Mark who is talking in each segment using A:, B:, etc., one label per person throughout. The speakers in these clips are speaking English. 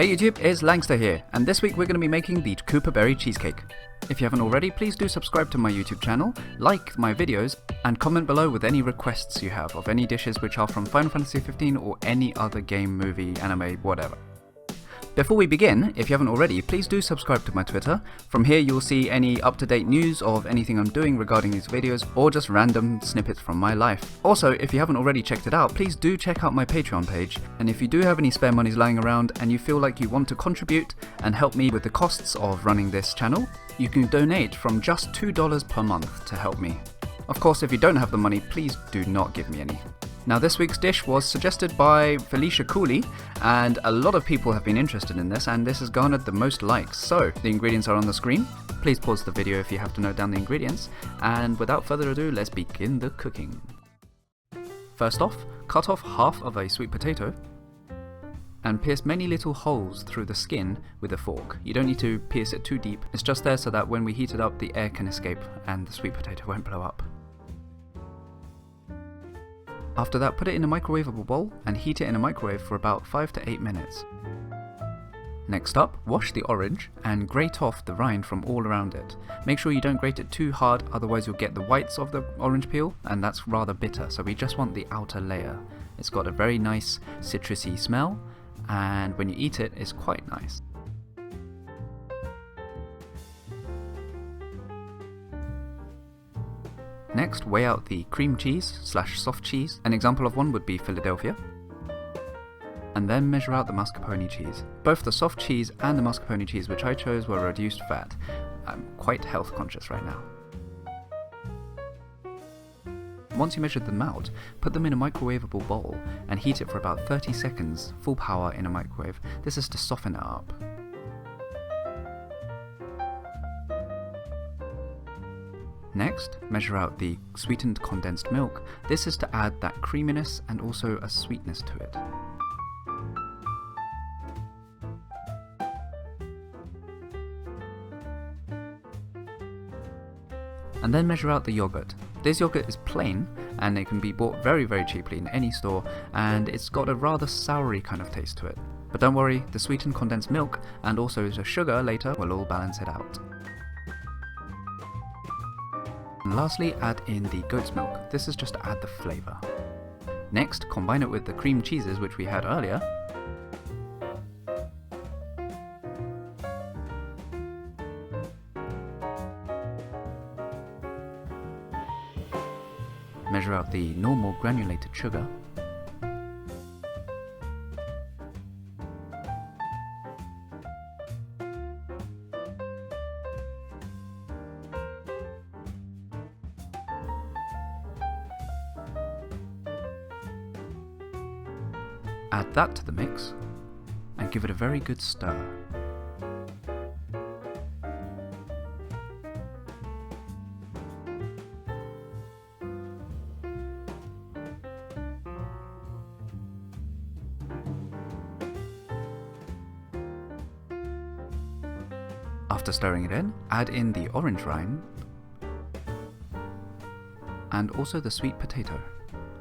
A: Hey YouTube, it's Langsta here, and this week we're going to be making the Kupoberry cheesecake. If you haven't already, please do subscribe to my YouTube channel, like my videos, and comment below with any requests you have of any dishes which are from Final Fantasy 15 or any other game, movie, anime, whatever. Before we begin, if you haven't already, please do subscribe to my Twitter. From here you'll see any up-to-date news of anything I'm doing regarding these videos, or just random snippets from my life. Also, if you haven't already checked it out, please do check out my Patreon page, and if you do have any spare monies lying around and you feel like you want to contribute and help me with the costs of running this channel, you can donate from just $2 per month to help me. Of course, if you don't have the money, please do not give me any. Now, this week's dish was suggested by Felicia Cooley, and a lot of people have been interested in this, and this has garnered the most likes. So, the ingredients are on the screen. Please pause the video if you have to note down the ingredients, and without further ado, let's begin the cooking. First off, cut off half of a sweet potato, and pierce many little holes through the skin with a fork. You don't need to pierce it too deep, it's just there so that when we heat it up, the air can escape and the sweet potato won't blow up. After that, put it in a microwavable bowl and heat it in a microwave for about 5 to 8 minutes. Next up, wash the orange and grate off the rind from all around it. Make sure you don't grate it too hard, otherwise you'll get the whites of the orange peel, and that's rather bitter, so we just want the outer layer. It's got a very nice citrusy smell, and when you eat it, it's quite nice. Next, weigh out the cream cheese / soft cheese. An example of one would be Philadelphia. And then measure out the mascarpone cheese. Both the soft cheese and the mascarpone cheese which I chose were reduced fat. I'm quite health conscious right now. Once you measured them out, put them in a microwavable bowl and heat it for about 30 seconds, full power in a microwave. This is to soften it up. Next, measure out the sweetened condensed milk. This is to add that creaminess and also a sweetness to it. And then measure out the yogurt. This yogurt is plain and it can be bought very cheaply in any store, and it's got a rather soury kind of taste to it. But don't worry, the sweetened condensed milk and also the sugar later will all balance it out. And lastly, add in the goat's milk. This is just to add the flavour. Next, combine it with the cream cheeses which we had earlier. Measure out the normal granulated sugar. Add that to the mix and give it a very good stir. After stirring it in, add in the orange rind and also the sweet potato.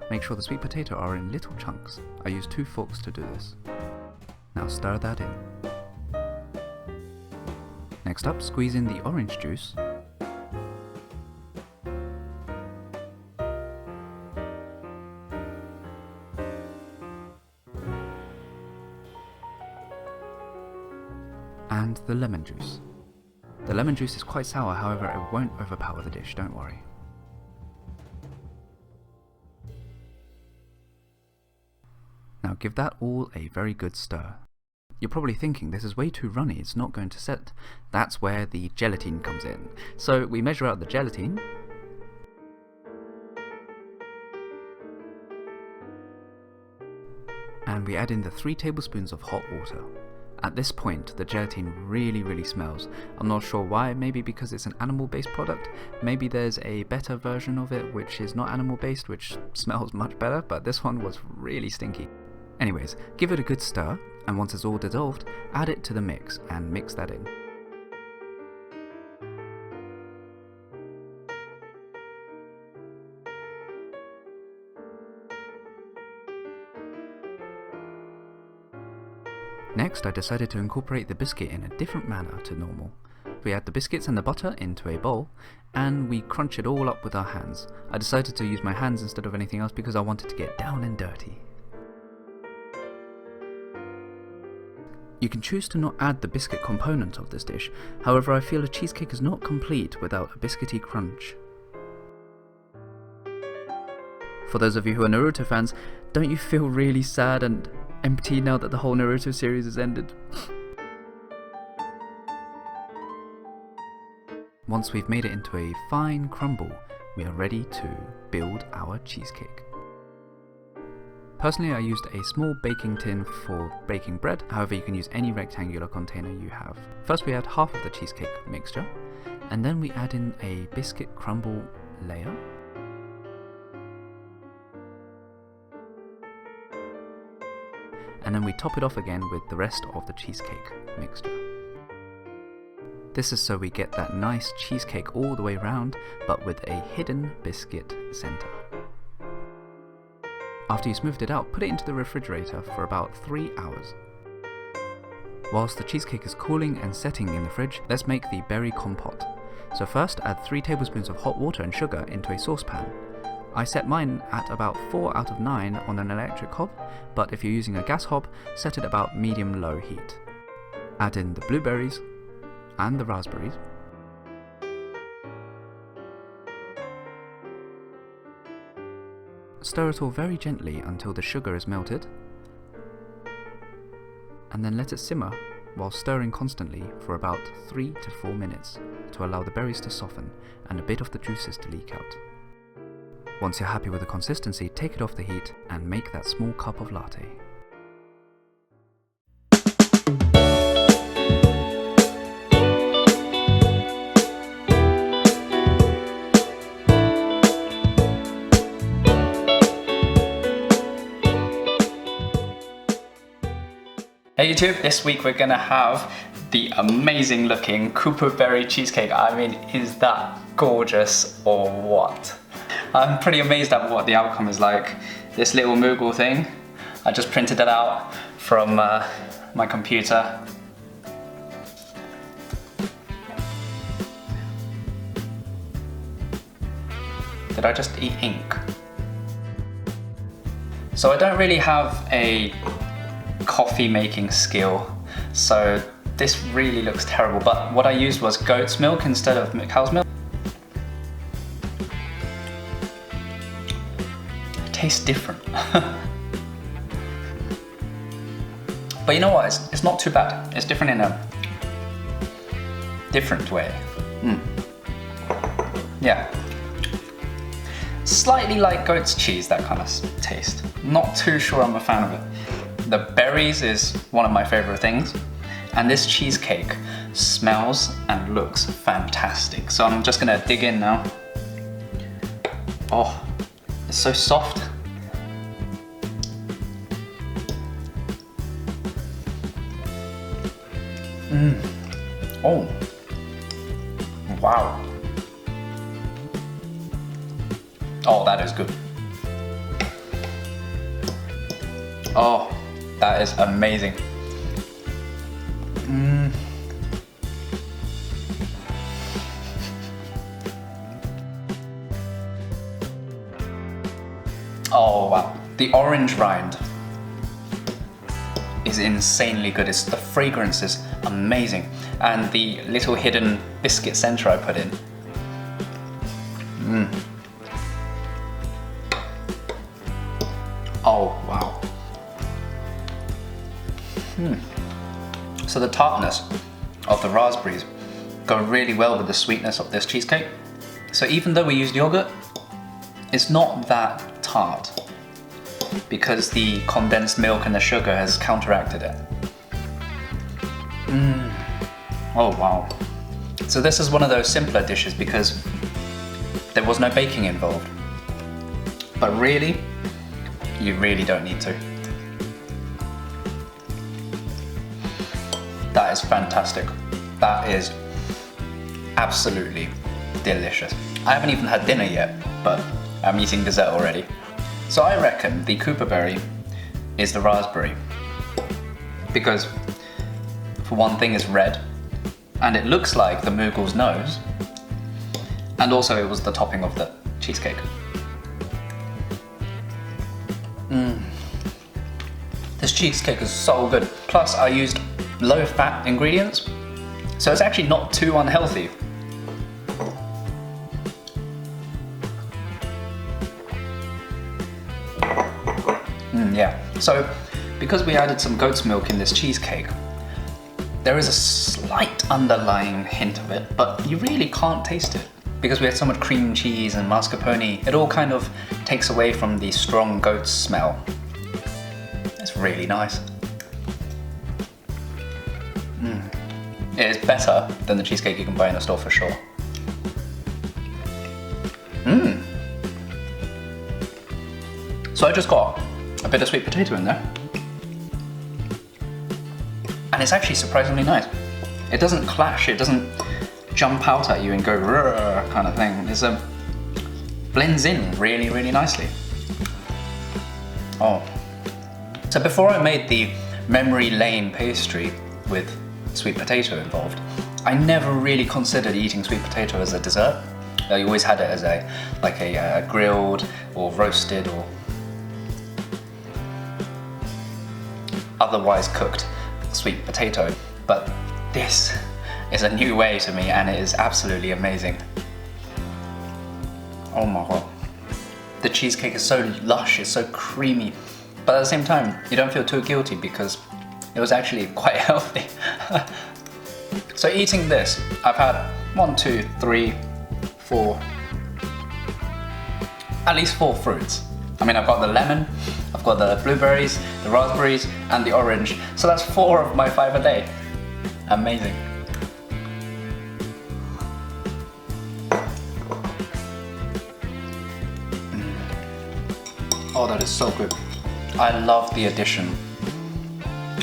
A: Make sure the sweet potato are in little chunks. I use 2 forks to do this. Now stir that in. Next up, squeeze in the orange juice. And the lemon juice. The lemon juice is quite sour, however it won't overpower the dish, don't worry. Now give that all a very good stir. You're probably thinking this is way too runny, it's not going to set. That's where the gelatine comes in. So we measure out the gelatine. And we add in the 3 tablespoons of hot water. At this point, the gelatine really smells. I'm not sure why, maybe because it's an animal-based product. Maybe there's a better version of it which is not animal-based, which smells much better, but this one was really stinky. Anyways, give it a good stir, and once it's all dissolved, add it to the mix and mix that in. Next, I decided to incorporate the biscuit in a different manner to normal. We add the biscuits and the butter into a bowl, and we crunch it all up with our hands. I decided to use my hands instead of anything else because I wanted to get down and dirty. You can choose to not add the biscuit component of this dish, however I feel a cheesecake is not complete without a biscuity crunch. For those of you who are Naruto fans, don't you feel really sad and empty now that the whole Naruto series has ended? Once we've made it into a fine crumble, we are ready to build our cheesecake. Personally, I used a small baking tin for baking bread, however you can use any rectangular container you have. First we add half of the cheesecake mixture, and then we add in a biscuit crumble layer. And then we top it off again with the rest of the cheesecake mixture. This is so we get that nice cheesecake all the way around, but with a hidden biscuit center. After you smoothed it out, put it into the refrigerator for about 3 hours. Whilst the cheesecake is cooling and setting in the fridge, let's make the berry compote. So first add 3 tablespoons of hot water and sugar into a saucepan. I set mine at about 4 out of 9 on an electric hob, but if you're using a gas hob, set it about medium-low heat. Add in the blueberries and the raspberries. Stir it all very gently until the sugar is melted, and then let it simmer while stirring constantly for about 3 to 4 minutes to allow the berries to soften and a bit of the juices to leak out. Once you're happy with the consistency, take it off the heat and make that small cup of latte.
B: Hey YouTube, this week we're gonna have the amazing looking Kupoberry cheesecake. I mean, is that gorgeous or what? I'm pretty amazed at what the outcome is like. This little Moogle thing, I just printed it out from my computer. Did I just eat ink? So I don't really have a coffee making skill, so this really looks terrible, but what I used was goat's milk instead of cow's milk. It tastes different. But you know what, it's not too bad. It's different in a different way. Yeah. Slightly like goat's cheese, that kind of taste. Not too sure I'm a fan of it. The berries is one of my favorite things, and this cheesecake smells and looks fantastic. So I'm just gonna dig in now. Oh, it's so soft. Oh, wow. Oh, that is good. Oh, that is amazing. Oh wow, the orange rind is insanely good. The fragrance is amazing, and the little hidden biscuit center I put in. Oh wow. So the tartness of the raspberries go really well with the sweetness of this cheesecake. So even though we used yogurt, it's not that tart because the condensed milk and the sugar has counteracted it. Oh wow. So this is one of those simpler dishes because there was no baking involved. But really, you really don't need to. That is fantastic. That is absolutely delicious. I haven't even had dinner yet, but I'm eating dessert already. So I reckon the Kupoberry is the raspberry because for one thing, is red, and it looks like the Moogle's nose, and also it was the topping of the cheesecake. This cheesecake is so good. Plus I used low-fat ingredients, so it's actually not too unhealthy. Yeah, so because we added some goat's milk in this cheesecake, there is a slight underlying hint of it, but you really can't taste it. Because we had so much cream cheese and mascarpone, it all kind of takes away from the strong goat smell. It's really nice. It is better than the cheesecake you can buy in the store for sure. So I just got a bit of sweet potato in there. And it's actually surprisingly nice. It doesn't clash, it doesn't jump out at you and go rrr kind of thing. It's blends in really, really nicely. Oh. So before I made the memory lane pastry with sweet potato involved, I never really considered eating sweet potato as a dessert. I always had it as a grilled or roasted or otherwise cooked sweet potato. But this is a new way to me and it is absolutely amazing. Oh my god. The cheesecake is so lush, it's so creamy, but at the same time you don't feel too guilty because it was actually quite healthy. So eating this, I've had 1, 2, 3, 4, at least 4 fruits. I mean, I've got the lemon, I've got the blueberries, the raspberries, and the orange. So that's 4 of my 5 a day. Amazing. Oh, that is so good. I love the addition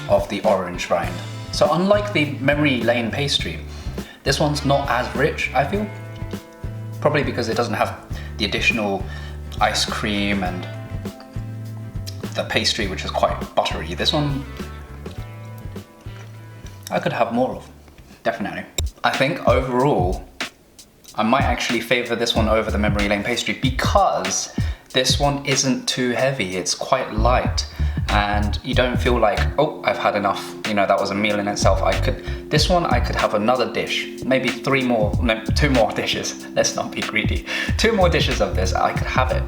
B: of the orange rind. So unlike the memory lane pastry, this one's not as rich, I feel. Probably because it doesn't have the additional ice cream and the pastry, which is quite buttery. This one, I could have more of, definitely. I think overall, I might actually favor this one over the memory lane pastry because this one isn't too heavy, it's quite light. And you don't feel like, oh, I've had enough. You know, that was a meal in itself. This one I could have another dish, maybe 2 more dishes. Let's not be greedy. 2 more dishes of this, I could have it.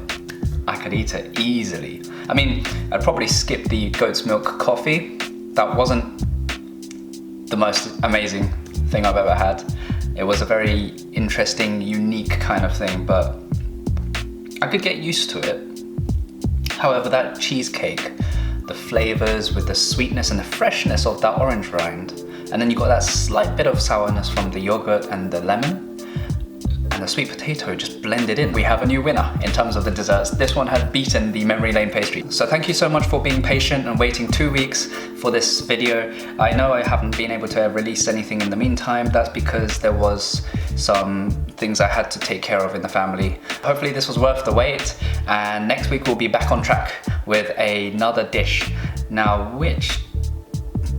B: I could eat it easily. I mean, I'd probably skip the goat's milk coffee. That wasn't the most amazing thing I've ever had. It was a very interesting, unique kind of thing, but I could get used to it. However, that cheesecake, the flavors with the sweetness and the freshness of that orange rind, and then you got that slight bit of sourness from the yogurt and the lemon, and the sweet potato just blended in. We have a new winner in terms of the desserts. This one had beaten the memory lane pastry. So thank you so much for being patient and waiting 2 weeks for this video. I know I haven't been able to release anything in the meantime. That's because there was some things I had to take care of in the family. Hopefully this was worth the wait, and next week we'll be back on track with another dish. Now, which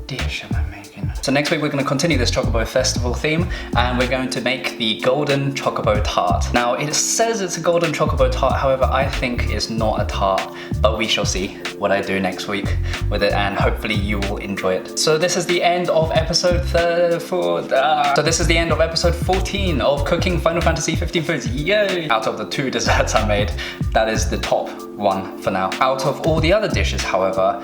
B: dish am I making? So next week we're going to continue this Chocobo Festival theme, and we're going to make the Golden Chocobo Tart. Now, it says it's a Golden Chocobo Tart, however I think it's not a tart, but we shall see what I do next week with it, and hopefully you will enjoy it. So this is the end of episode 14 of Cooking Final Fantasy 15 Foods. Yay! Out of the 2 desserts I made, that is the top one for now. Out of all the other dishes, however,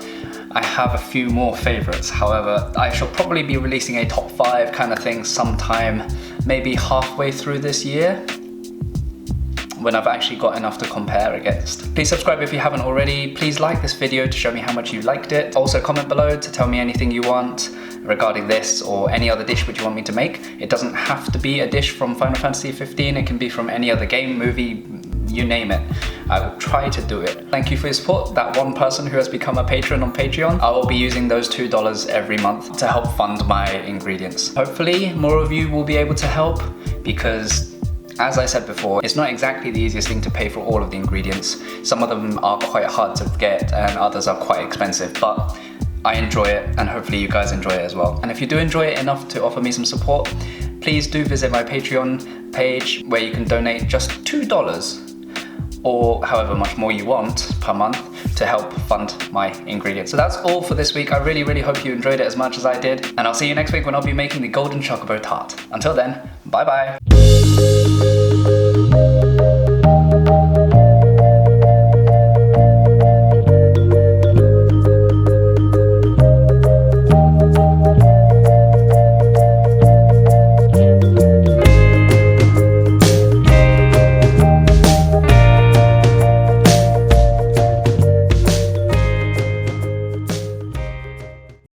B: I have a few more favorites. However, I shall probably be releasing a top 5 kind of thing sometime, maybe halfway through this year, when I've actually got enough to compare against. Please subscribe if you haven't already. Please like this video to show me how much you liked it. Also comment below to tell me anything you want regarding this or any other dish which you want me to make. It doesn't have to be a dish from Final Fantasy 15, it can be from any other game, movie, you name it. I will try to do it. Thank you for your support. That one person who has become a patron on Patreon, I will be using those $2 every month to help fund my ingredients. Hopefully more of you will be able to help, because as I said before, it's not exactly the easiest thing to pay for all of the ingredients. Some of them are quite hard to get and others are quite expensive, but I enjoy it, and hopefully you guys enjoy it as well. And if you do enjoy it enough to offer me some support, please do visit my Patreon page where you can donate just $2 or however much more you want per month to help fund my ingredients. So that's all for this week. I really hope you enjoyed it as much as I did. And I'll see you next week when I'll be making the golden chocobo tart. Until then, bye bye.